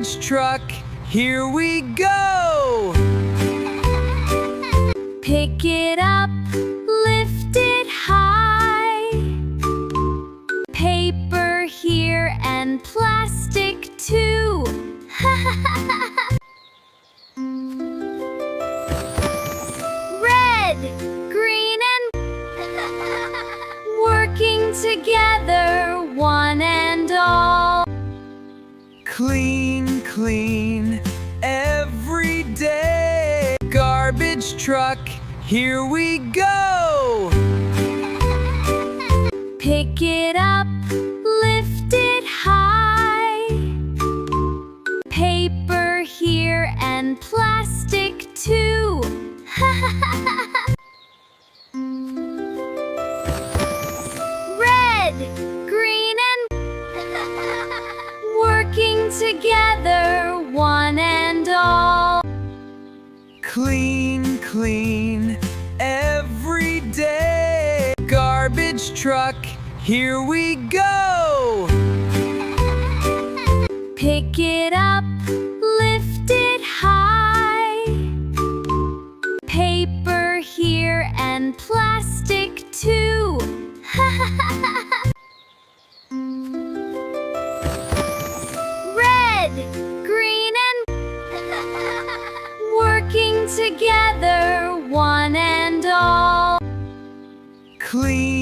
Garbage truck, here we go! Pick it up, lift it high. Paper here and plastic too. Red, green and working together, one and all. Clean, clean, every day. Garbage truck, here we go! Pick it up, lift it high. Paper here and plastic too. Red, green and working together, one and all. Clean, clean, every day. Garbage truck, here we go! Pick it up, lift it high. Paper here and plastic too. Red, green and working together, one and all. Clean,